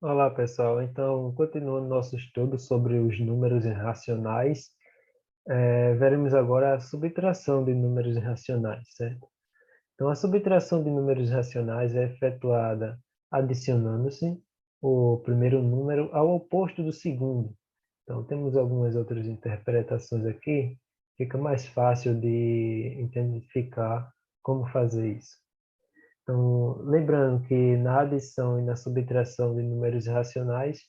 Olá, pessoal. Então, continuando nosso estudo sobre os números irracionais, veremos agora a subtração de números irracionais, certo? Então, a subtração de números irracionais é efetuada adicionando-se o primeiro número ao oposto do segundo. Então, temos algumas outras interpretações aqui, fica mais fácil de identificar como fazer isso. Então, lembrando que na adição e na subtração de números racionais,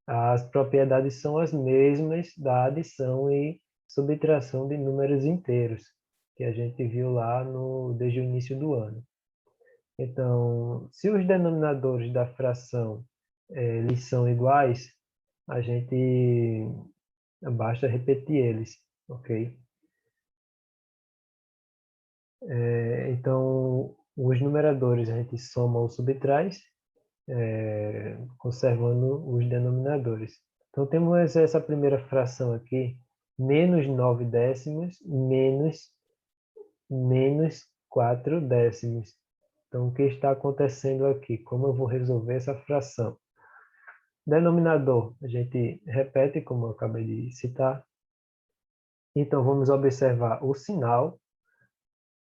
as propriedades são as mesmas da adição e subtração de números inteiros, que a gente viu lá desde o início do ano. Então, se os denominadores da fração eles são iguais, a gente basta repetir eles, ok? Então, os numeradores a gente soma ou subtrai, conservando os denominadores. Então, temos essa primeira fração aqui, menos 9 décimos, menos 4 décimos. Então, o que está acontecendo aqui? Como eu vou resolver essa fração? Denominador, a gente repete, como eu acabei de citar. Então, vamos observar o sinal,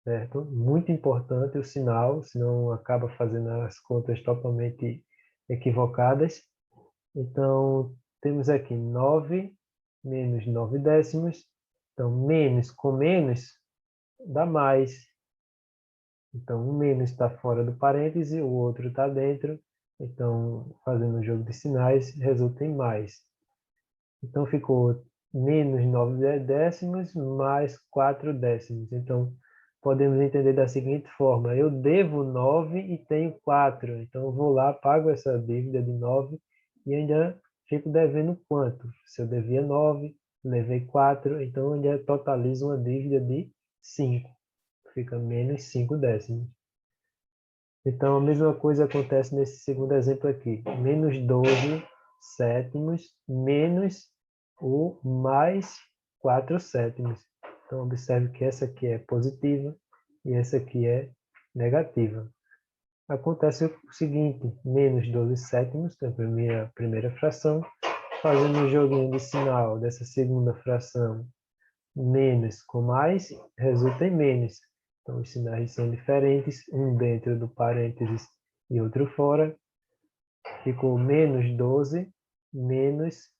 certo? Muito importante o sinal, senão acaba fazendo as contas totalmente equivocadas. Então, temos aqui 9 menos 9 décimos. Então, menos com menos dá mais. Então, um menos está fora do parêntese, o outro está dentro. Então, fazendo o jogo de sinais, resulta em mais. Então, ficou menos 9 décimos mais 4 décimos. Então, podemos entender da seguinte forma: eu devo 9 e tenho 4. Então, eu vou lá, pago essa dívida de 9 e ainda fico devendo quanto? Se eu devia 9, levei 4, então eu ainda totalizo uma dívida de 5. Fica menos 5 décimos. Então, a mesma coisa acontece nesse segundo exemplo aqui. Menos 12 sétimos menos o mais 4 sétimos. Então, observe que essa aqui é positiva e essa aqui é negativa. Acontece o seguinte, menos 12 sétimos, que é a minha primeira fração, fazendo um joguinho de sinal dessa segunda fração, menos com mais, resulta em menos. Então, os sinais são diferentes, um dentro do parênteses e outro fora. Ficou menos 12, menos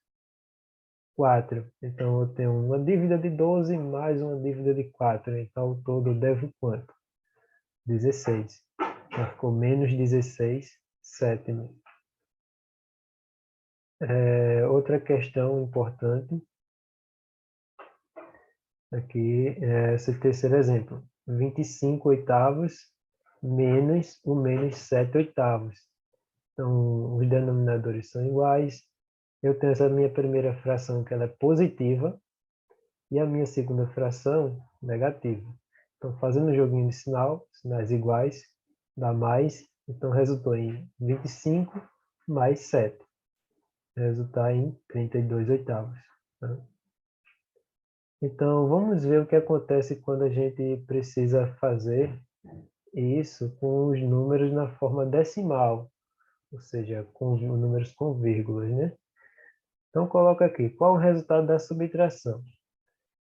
4. Então, eu tenho uma dívida de 12 mais uma dívida de 4. Então, ao todo, eu devo quanto? 16. Então, ficou menos 16 sétimos. Outra questão importante aqui é esse terceiro exemplo. 25 oitavos menos o menos 7 oitavos. Então, os denominadores são iguais. Eu tenho essa minha primeira fração que ela é positiva e a minha segunda fração negativa. Então, fazendo o joguinho de sinal, sinais iguais, dá mais. Então, resultou em 25 mais 7. Resultar em 32 oitavos. Tá? Então, vamos ver o que acontece quando a gente precisa fazer isso com os números na forma decimal, ou seja, com os números com vírgulas, né? Então, coloca aqui, qual o resultado da subtração?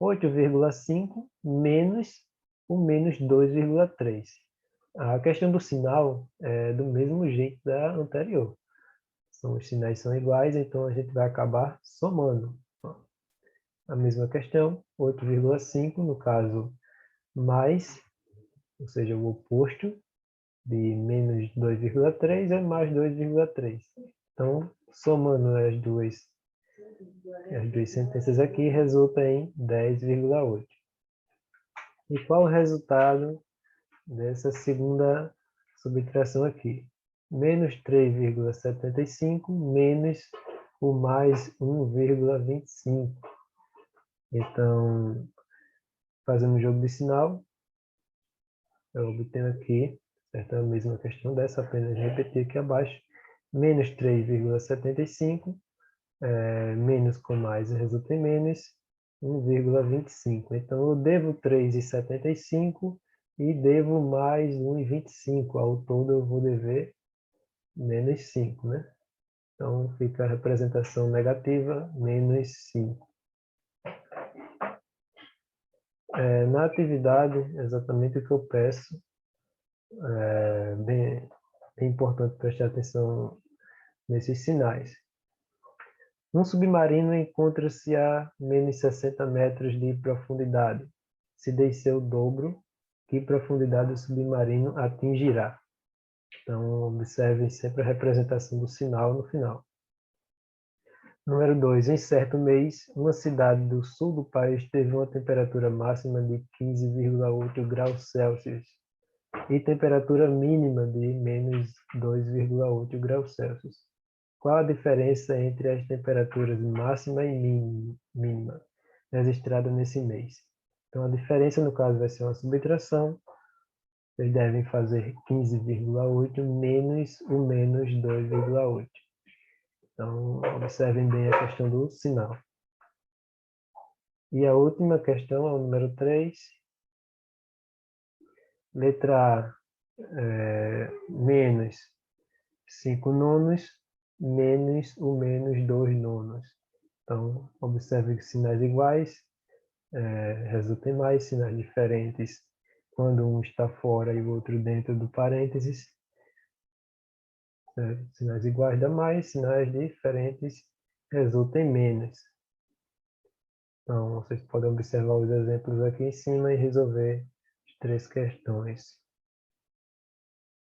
8,5 menos o menos 2,3. A questão do sinal é do mesmo jeito da anterior. Os sinais são iguais, então a gente vai acabar somando. A mesma questão, 8,5, no caso, mais, ou seja, o oposto de menos 2,3 é mais 2,3. Então, somando as duas sentenças aqui, resulta em 10,8. E qual o resultado dessa segunda subtração aqui? Menos 3,75 menos o mais 1,25. Então, fazendo o jogo de sinal, eu obtenho aqui, certo? A mesma questão dessa, apenas repetir aqui abaixo. Menos 3,75, menos com mais resulta em menos 1,25. Então, eu devo 3,75 e devo mais 1,25. Ao todo, eu vou dever menos 5, né? Então, fica a representação negativa, menos 5. Na atividade, exatamente o que eu peço, é importante prestar atenção nesses sinais. Um submarino encontra-se a menos 60 metros de profundidade. Se descer o dobro, que profundidade o submarino atingirá? Então, observe sempre a representação do sinal no final. Número 2. Em certo mês, uma cidade do sul do país teve uma temperatura máxima de 15,8 graus Celsius e temperatura mínima de menos 2,8 graus Celsius. Qual a diferença entre as temperaturas máxima e mínima registradas nesse mês? Então, a diferença, no caso, vai ser uma subtração. Vocês devem fazer 15,8 menos o menos 2,8. Então, observem bem a questão do sinal. E a última questão é o número 3. Letra A, menos 5 nonos, menos o menos 2 nonos. Então, observe que sinais iguais resultam em mais, sinais diferentes quando um está fora e o outro dentro do parênteses. Sinais iguais dá mais, sinais diferentes resultam em menos. Então, vocês podem observar os exemplos aqui em cima e resolver as 3 questões.